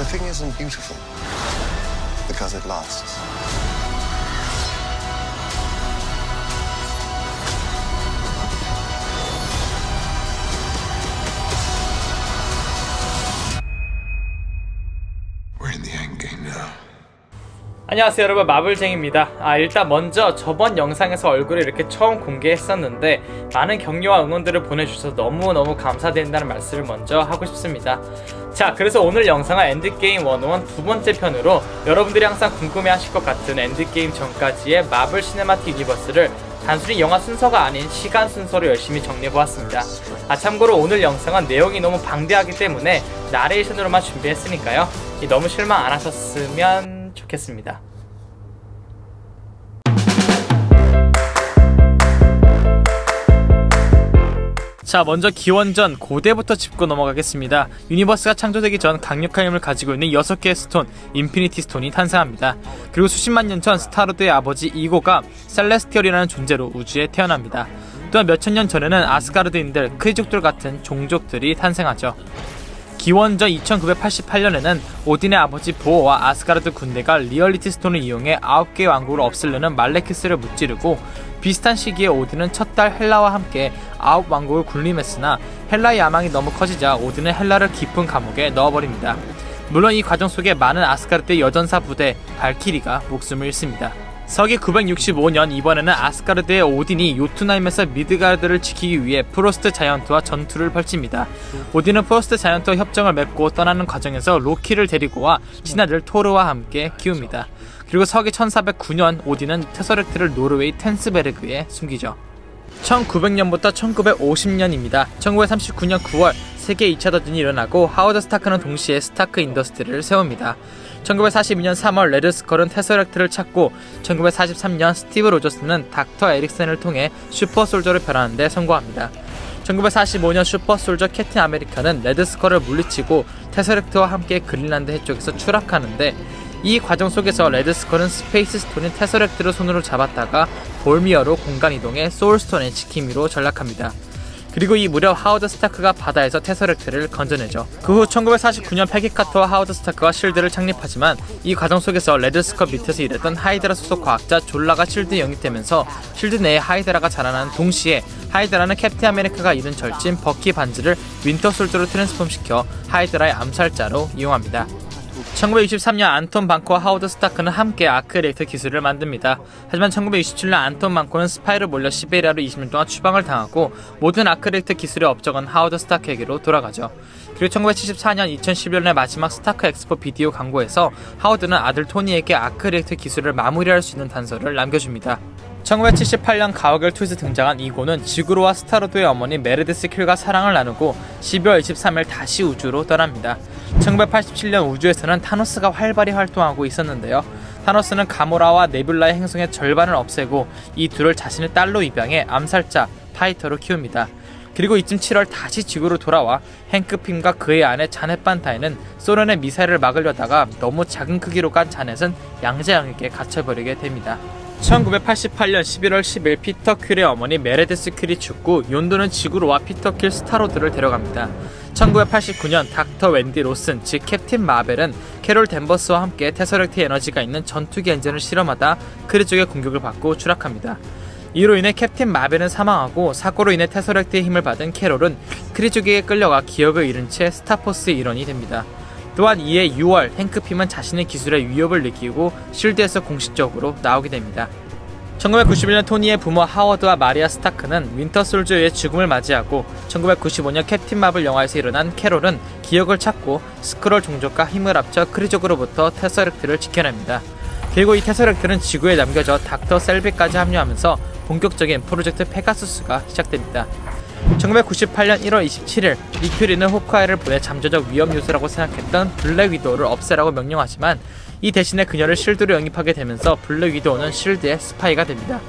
The thing isn't beautiful because it lasts. 안녕하세요 여러분, 마블쟁입니다. 일단 먼저 저번 영상에서 얼굴을 이렇게 처음 공개했었는데 많은 격려와 응원들을 보내주셔서 너무너무 감사드린다는 말씀을 먼저 하고 싶습니다. 자, 그래서 오늘 영상은 엔드게임 101 두 번째 편으로 여러분들이 항상 궁금해하실 것 같은 엔드게임 전까지의 마블 시네마틱 유니버스를 단순히 영화 순서가 아닌 시간 순서로 열심히 정리해보았습니다. 참고로 오늘 영상은 내용이 너무 방대하기 때문에 나레이션으로만 준비했으니까요, 너무 실망 안 하셨으면 좋겠습니다. 자, 먼저 기원전 고대부터 짚고 넘어가겠습니다. 유니버스가 창조되기 전 강력한 힘을 가지고 있는 6개의 스톤, 인피니티 스톤이 탄생합니다. 그리고 수십만 년 전 스타로드의 아버지 이고가 셀레스티얼이라는 존재로 우주에 태어납니다. 또한 몇천 년 전에는 아스가르드인들, 크리족들 같은 종족들이 탄생하죠. 기원전 2988년에는 오딘의 아버지 보어와 아스가르드 군대가 리얼리티 스톤을 이용해 9개의 왕국을 없애려는 말레키스를 무찌르고, 비슷한 시기에 오딘은 첫 딸 헬라와 함께 9왕국을 군림했으나 헬라의 야망이 너무 커지자 오딘은 헬라를 깊은 감옥에 넣어버립니다. 물론 이 과정 속에 많은 아스가르드의 여전사 부대 발키리가 목숨을 잃습니다. 서기 965년, 이번에는 아스가르드의 오딘이 요투나임에서 미드가르드를 지키기 위해 프로스트 자이언트와 전투를 펼칩니다. 오딘은 프로스트 자이언트와 협정을 맺고 떠나는 과정에서 로키를 데리고 와 친아들 토르와 함께 키웁니다. 그리고 서기 1409년 오딘은 테서렉트를 노르웨이 텐스베르그에 숨기죠. 1900년부터 1950년입니다. 1939년 9월 세계 2차 대전이 일어나고 하워드 스타크는 동시에 스타크 인더스트리를 세웁니다. 1942년 3월 레드스컬은 테서렉트를 찾고, 1943년 스티브 로저스는 닥터 에릭센을 통해 슈퍼솔저를 변하는 데 성공합니다. 1945년 슈퍼솔저 캡틴 아메리카는 레드스컬을 물리치고 테서렉트와 함께 그린란드 해쪽에서 추락하는데, 이 과정 속에서 레드스컬은 스페이스 스톤인 테서렉트를 손으로 잡았다가 볼미어로 공간이동해 소울스톤의 지킴이로 전락합니다. 그리고 이 무렵 하워드 스타크가 바다에서 테서렉트를 건져내죠. 그 후 1949년 패기 카터와 하워드 스타크가 실드를 창립하지만, 이 과정 속에서 레드스컬 밑에서 일했던 하이드라 소속 과학자 졸라가 실드에 영입되면서 실드 내에 하이드라가 자라나는 동시에 하이드라는 캡틴 아메리카가 잃은 절친 버키 반지를 윈터 솔저로 트랜스폼시켜 하이드라의 암살자로 이용합니다. 1963년 안톤 방코와 하워드 스타크는 함께 아크 리액터 기술을 만듭니다. 하지만 1967년 안톤 방코는 스파이를 몰려 시베리아로 20년 동안 추방을 당하고 모든 아크 리액터 기술의 업적은 하워드 스타크에게로 돌아가죠. 그리고 1974년 2011년의 마지막 스타크 엑스포 비디오 광고에서 하워드는 아들 토니에게 아크 리액터 기술을 마무리할 수 있는 단서를 남겨줍니다. 1978년 가오갤 투에서 등장한 이고는 지구로와 스타로드의 어머니 메르디스 킬과 사랑을 나누고 12월 23일 다시 우주로 떠납니다. 1987년 우주에서는 타노스가 활발히 활동하고 있었는데요. 타노스는 가모라와 네뷸라의 행성의 절반을 없애고 이 둘을 자신의 딸로 입양해 암살자 파이터로 키웁니다. 그리고 이쯤 7월 다시 지구로 돌아와 행크 핌과 그의 아내 자넷 반타이는 소련의 미사일을 막으려다가 너무 작은 크기로 간 자넷은 양자형에게 갇혀버리게 됩니다. 1988년 11월 10일 피터 퀼의 어머니 메레디스 퀼이 죽고 욘도는 지구로와 피터 퀼 스타로드를 데려갑니다. 1989년 닥터 웬디 로슨, 즉 캡틴 마벨은 캐롤 댄버스와 함께 테서렉트 에너지가 있는 전투기 엔진을 실험하다 크리족의 공격을 받고 추락합니다. 이로 인해 캡틴 마벨은 사망하고, 사고로 인해 테서렉트의 힘을 받은 캐롤은 크리족에게 끌려가 기억을 잃은 채 스타포스의 일원이 됩니다. 또한 이에 6월 행크 핌은 자신의 기술에 위협을 느끼고 실드에서 공식적으로 나오게 됩니다. 1991년 토니의 부모 하워드와 마리아 스타크는 윈터 솔저의 죽음을 맞이하고, 1995년 캡틴 마블 영화에서 일어난 캐롤은 기억을 찾고 스크롤 종족과 힘을 합쳐 크리족으로부터 테서렉트를 지켜냅니다. 그리고 이 테서렉트는 지구에 남겨져 닥터 셀비까지 합류하면서 본격적인 프로젝트 페가수스가 시작됩니다. 1998년 1월 27일 니큐리는 호크아이를 보내 잠재적 위험 요소라고 생각했던 블랙 위도우를 없애라고 명령하지만, 이 대신에 그녀를 실드로 영입하게 되면서 블랙 위도우는 실드의 스파이가 됩니다.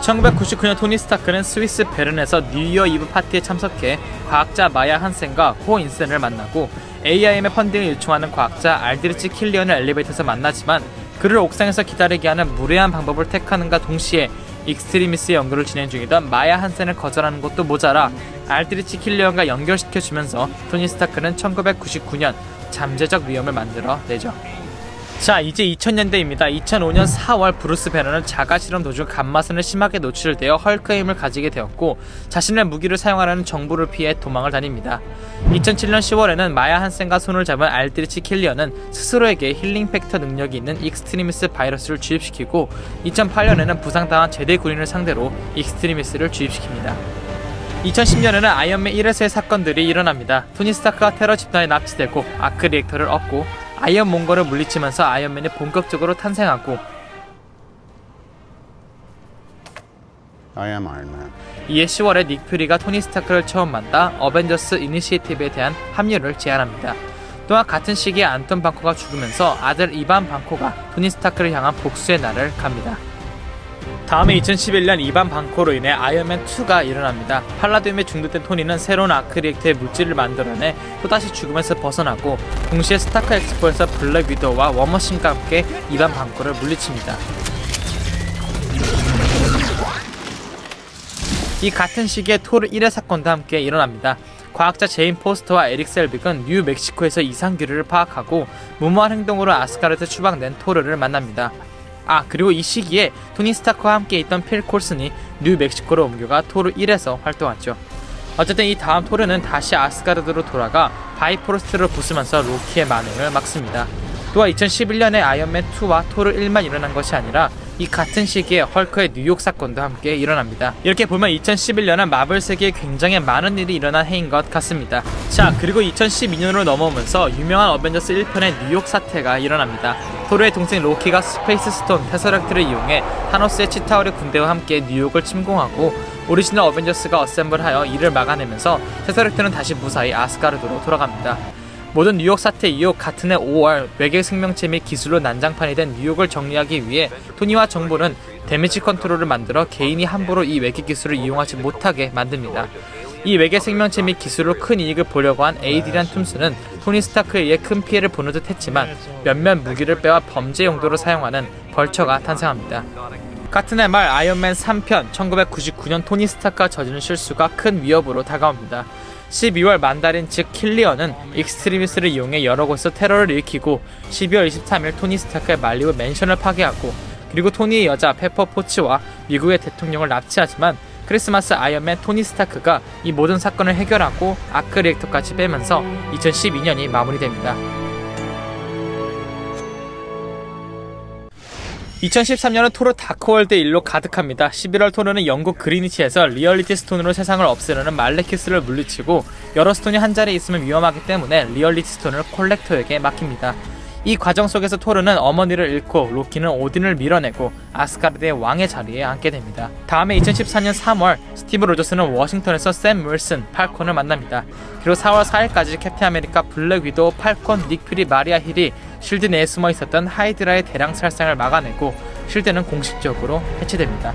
1999년 토니 스타크는 스위스 베른에서 뉴이어 이브 파티에 참석해 과학자 마야 한센과 호 인센을 만나고, AIM의 펀딩을 요청하는 과학자 알드리치 킬리언을 엘리베이터에서 만나지만 그를 옥상에서 기다리게 하는 무례한 방법을 택하는가 동시에 익스트리미스의 연구를 진행 중이던 마야 한센을 거절하는 것도 모자라 알드리치 킬리언과 연결시켜주면서 토니 스타크는 1999년 잠재적 위험을 만들어내죠. 자, 이제 2000년대입니다. 2005년 4월 브루스 배너는 자가실험 도중 감마선에 심하게 노출되어 헐크의 힘을 가지게 되었고 자신의 무기를 사용하라는 정보를 피해 도망을 다닙니다. 2007년 10월에는 마야 한센과 손을 잡은 알드리치 킬리언은 스스로에게 힐링 팩터 능력이 있는 익스트리미스 바이러스를 주입시키고 2008년에는 부상당한 제대 군인을 상대로 익스트리미스를 주입시킵니다. 2010년에는 아이언맨 1에서의 사건들이 일어납니다. 토니 스타크가 테러 집단에 납치되고 아크 리액터를 얻고 아이언 몽골을 물리치면서 아이언맨이 본격적으로 탄생하고 I am Iron Man. 이에 10월에 닉 퓨리가 토니 스타크를 처음 만나 어벤져스 이니시에이티브에 대한 합류를 제안합니다. 또한 같은 시기에 안톤 방코가 죽으면서 아들 이반 방코가 토니 스타크를 향한 복수의 날을 갑니다. 다음에 2011년 이반 방코로 인해 아이언맨2가 일어납니다. 팔라듐에 중독된 토니는 새로운 아크 리액터의 물질을 만들어내 또다시 죽음에서 벗어나고 동시에 스타크 엑스포에서 블랙 위도우와 워머신과 함께 이반 방코를 물리칩니다. 이 같은 시기에 토르 1의 사건도 함께 일어납니다. 과학자 제인 포스터와 에릭 셀빅은 뉴멕시코에서 이상기류를 파악하고 무모한 행동으로 아스가르드 추방된 토르를 만납니다. 그리고 이 시기에 토니 스타크와 함께 있던 필 콜슨이 뉴멕시코로 옮겨가 토르 1에서 활동했죠. 어쨌든 이 다음 토르는 다시 아스가르드로 돌아가 바이포스트를 부수면서 로키의 만행을 막습니다. 또한 2011년에 아이언맨 2와 토르 1만 일어난 것이 아니라 이 같은 시기에 헐크의 뉴욕 사건도 함께 일어납니다. 이렇게 보면 2011년은 마블 세계에 굉장히 많은 일이 일어난 해인 것 같습니다. 자, 그리고 2012년으로 넘어오면서 유명한 어벤져스 1편의 뉴욕 사태가 일어납니다. 토르의 동생 로키가 스페이스 스톤 테서렉트를 이용해 타노스의 치타울의 군대와 함께 뉴욕을 침공하고 오리지널 어벤져스가 어셈블하여 이를 막아내면서 테서렉트는 다시 무사히 아스가르드로 돌아갑니다. 모든 뉴욕 사태 이후 같은 해 5월 외계 생명체 및 기술로 난장판이 된 뉴욕을 정리하기 위해 토니와 정부는 데미지 컨트롤을 만들어 개인이 함부로 이 외계 기술을 이용하지 못하게 만듭니다. 이 외계 생명체 및 기술로 큰 이익을 보려고 한 에이드리안 툼스는 토니 스타크에 의해 큰 피해를 보는 듯 했지만 몇몇 무기를 빼와 범죄 용도로 사용하는 벌처가 탄생합니다. 같은 해 말 아이언맨 3편 1999년 토니 스타크가 저지른 실수가 큰 위협으로 다가옵니다. 12월 만다린 즉 킬리언은 익스트리미스를 이용해 여러 곳에서 테러를 일으키고 12월 23일 토니 스타크의 말리부 맨션을 파괴하고 그리고 토니의 여자 페퍼 포츠와 미국의 대통령을 납치하지만 크리스마스 아이언맨 토니 스타크가 이 모든 사건을 해결하고 아크 리액터까지 빼면서 2012년이 마무리됩니다. 2013년은 토르 다크월드 일로 가득합니다. 11월 토르는 영국 그리니치에서 리얼리티 스톤으로 세상을 없애려는 말레키스를 물리치고 여러 스톤이 한자리에 있으면 위험하기 때문에 리얼리티 스톤을 콜렉터에게 맡깁니다. 이 과정 속에서 토르는 어머니를 잃고 로키는 오딘을 밀어내고 아스가르드의 왕의 자리에 앉게 됩니다. 다음에 2014년 3월 스티브 로저스는 워싱턴에서 샘 윌슨, 팔콘을 만납니다. 그리고 4월 4일까지 캡틴 아메리카, 블랙 위도우, 팔콘, 닉 퓨리, 마리아 힐이 실드 내에 숨어 있었던 하이드라의 대량 살상을 막아내고 실드는 공식적으로 해체됩니다.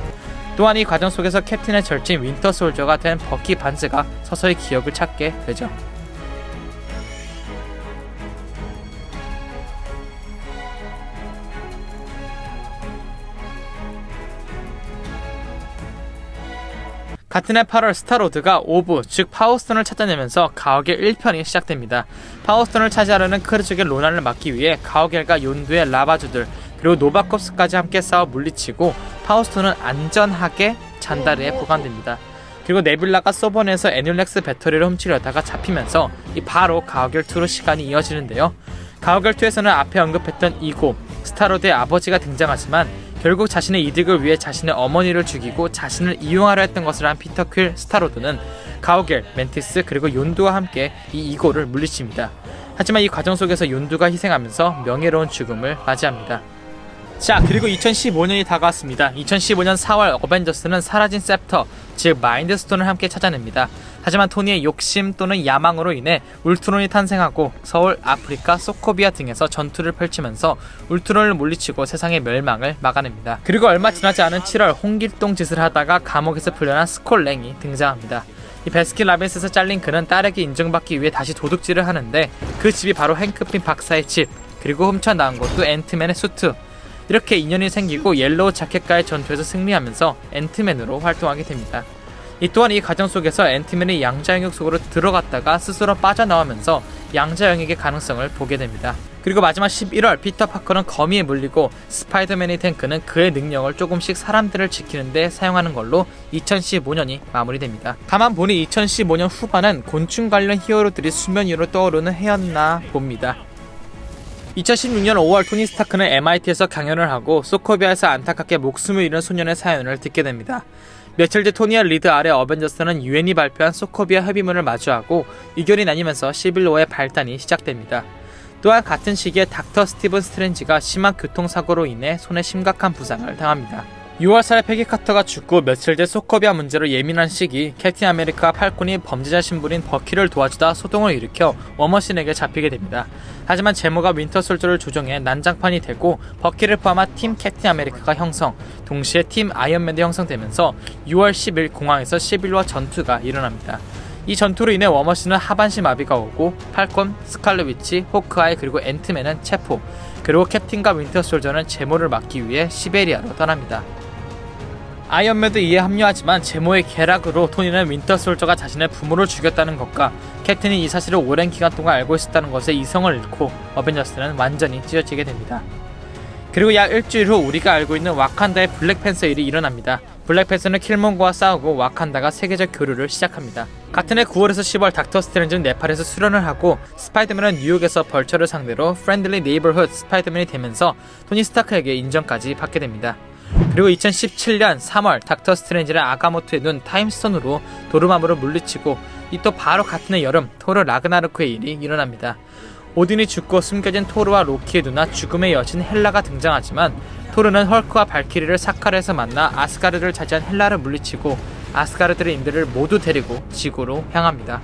또한 이 과정 속에서 캡틴의 절친 윈터 솔저가 된 버키 반스가 서서히 기억을 찾게 되죠. 같은 해 8월 스타로드가 오브, 즉 파워스톤을 찾아내면서 가오갤 1편이 시작됩니다. 파워스톤을 차지하려는 크루즈의 로난을 막기 위해 가오갤과 욘두의 라바주들 그리고 노바콥스까지 함께 싸워 물리치고 파워스톤은 안전하게 잔다르에 보관됩니다. 그리고 네뷸라가 소번에서 애듈렉스 배터리를 훔치려다가 잡히면서 바로 가오갤2로 시간이 이어지는데요. 가오갤2에서는 앞에 언급했던 이고, 스타로드의 아버지가 등장하지만 결국 자신의 이득을 위해 자신의 어머니를 죽이고 자신을 이용하려 했던 것을 한 피터 퀼 스타로드는 가오갤, 멘티스 그리고 욘두와 함께 이 이고를 물리칩니다. 하지만 이 과정 속에서 욘두가 희생하면서 명예로운 죽음을 맞이합니다. 자, 그리고 2015년이 다가왔습니다. 2015년 4월 어벤져스는 사라진 셉터, 즉 마인드 스톤을 함께 찾아냅니다. 하지만 토니의 욕심 또는 야망으로 인해 울트론이 탄생하고 서울, 아프리카, 소코비아 등에서 전투를 펼치면서 울트론을 물리치고 세상의 멸망을 막아냅니다. 그리고 얼마 지나지 않은 7월 홍길동 짓을 하다가 감옥에서 풀려난 스콜랭이 등장합니다. 이 베스킨라빈스에서 잘린 그는 딸에게 인정받기 위해 다시 도둑질을 하는데 그 집이 바로 행크핀 박사의 집, 그리고 훔쳐나온 것도 앤트맨의 수트. 이렇게 인연이 생기고 옐로우 자켓과의 전투에서 승리하면서 앤트맨으로 활동하게 됩니다. 이 또한 이 과정 속에서 앤트맨이 양자 영역 속으로 들어갔다가 스스로 빠져나오면서 양자 영역의 가능성을 보게 됩니다. 그리고 마지막 11월 피터 파커는 거미에 물리고 스파이더맨의 탱크는 그의 능력을 조금씩 사람들을 지키는데 사용하는 걸로 2015년이 마무리됩니다. 다만 보니 2015년 후반은 곤충 관련 히어로들이 수면 위로 떠오르는 해였나 봅니다. 2016년 5월 토니 스타크는 MIT에서 강연을 하고 소코비아에서 안타깝게 목숨을 잃은 소년의 사연을 듣게 됩니다. 며칠 뒤 토니와 리드 아래 어벤져스는 유엔이 발표한 소코비아 협의문을 마주하고 의견이 나뉘면서 시빌워의 발단이 시작됩니다. 또한 같은 시기에 닥터 스티븐 스트레인지가 심한 교통사고로 인해 손에 심각한 부상을 당합니다. 6월살에 패기 카터가 죽고 며칠 뒤 소코비아 문제로 예민한 시기 캡틴 아메리카와 팔콘이 범죄자 신분인 버키를 도와주다 소동을 일으켜 워머신에게 잡히게 됩니다. 하지만 제모가 윈터 솔저를 조종해 난장판이 되고 버키를 포함한 팀 캡틴 아메리카가 형성, 동시에 팀 아이언맨도 형성되면서 6월 10일 공항에서 시빌워 전투가 일어납니다. 이 전투로 인해 워머신은 하반신 마비가 오고 팔콘, 스칼렛 위치, 호크아이 그리고 앤트맨은 체포, 그리고 캡틴과 윈터 솔저는 제모를 막기 위해 시베리아로 떠납니다. 아이언맨도 이에 합류하지만 제모의 계략으로 토니는 윈터 솔저가 자신의 부모를 죽였다는 것과 캡틴이 이 사실을 오랜 기간 동안 알고 있었다는 것에 이성을 잃고 어벤져스는 완전히 찢어지게 됩니다. 그리고 약 일주일 후 우리가 알고 있는 와칸다의 블랙팬서 일이 일어납니다. 블랙팬서는 킬몬고와 싸우고 와칸다가 세계적 교류를 시작합니다. 같은 해 9월에서 10월 닥터 스트레인지는 네팔에서 수련을 하고 스파이더맨은 뉴욕에서 벌처를 상대로 프렌들리 네이버훗 스파이더맨이 되면서 토니 스타크에게 인정까지 받게 됩니다. 그리고 2017년 3월 닥터 스트레인지는 아가모토의 눈 타임스톤으로 도르마무를 물리치고 이 또 바로 같은 해 여름 토르 라그나로크의 일이 일어납니다. 오딘이 죽고 숨겨진 토르와 로키의 누나 죽음의 여신 헬라가 등장하지만 토르는 헐크와 발키리를 사카르에서 만나 아스가르드를 차지한 헬라를 물리치고 아스가르드의 인들을 모두 데리고 지구로 향합니다.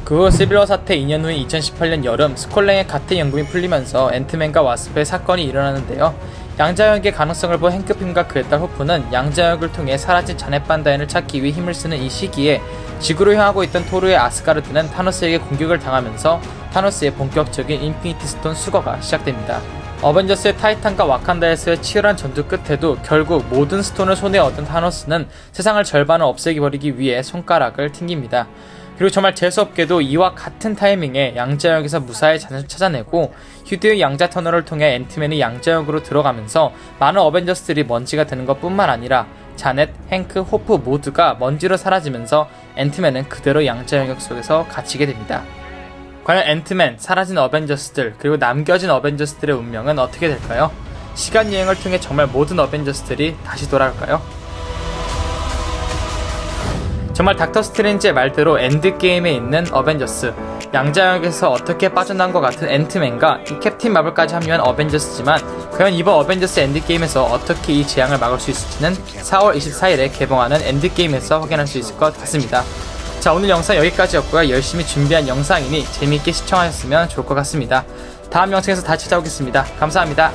그 후 시빌워 사태 2년 후인 2018년 여름 스콜랭의 가택 연금이 풀리면서 앤트맨과 와스프의 사건이 일어나는데요. 양자역의 가능성을 본 행크 핌과 그의 딸 호프는 양자역을 통해 사라진 자넷 반다인을 찾기 위해 힘을 쓰는 이 시기에 지구로 향하고 있던 토르의 아스가르드는 타노스에게 공격을 당하면서 타노스의 본격적인 인피니티 스톤 수거가 시작됩니다. 어벤져스의 타이탄과 와칸다에서의 치열한 전투 끝에도 결국 모든 스톤을 손에 얻은 타노스는 세상을 절반을 없애기 버리기 위해 손가락을 튕깁니다. 그리고 정말 재수없게도 이와 같은 타이밍에 양자역에서 무사히 자신을 찾아내고 휴대의 양자 터널을 통해 앤트맨이 양자역으로 들어가면서 많은 어벤져스들이 먼지가 되는 것 뿐만 아니라 자넷, 행크, 호프 모두가 먼지로 사라지면서 앤트맨은 그대로 양자역역 속에서 갇히게 됩니다. 과연 앤트맨, 사라진 어벤져스들, 그리고 남겨진 어벤져스들의 운명은 어떻게 될까요? 시간여행을 통해 정말 모든 어벤져스들이 다시 돌아올까요? 정말 닥터 스트레인지의 말대로 엔드게임에 있는 어벤져스, 양자역에서 어떻게 빠져나온 것 같은 앤트맨과 이 캡틴 마블까지 합류한 어벤져스지만 과연 이번 어벤져스 엔드게임에서 어떻게 이 재앙을 막을 수 있을지는 4월 24일에 개봉하는 엔드게임에서 확인할 수 있을 것 같습니다. 자, 오늘 영상 여기까지였고요. 열심히 준비한 영상이니 재미있게 시청하셨으면 좋을 것 같습니다. 다음 영상에서 다시 찾아오겠습니다. 감사합니다.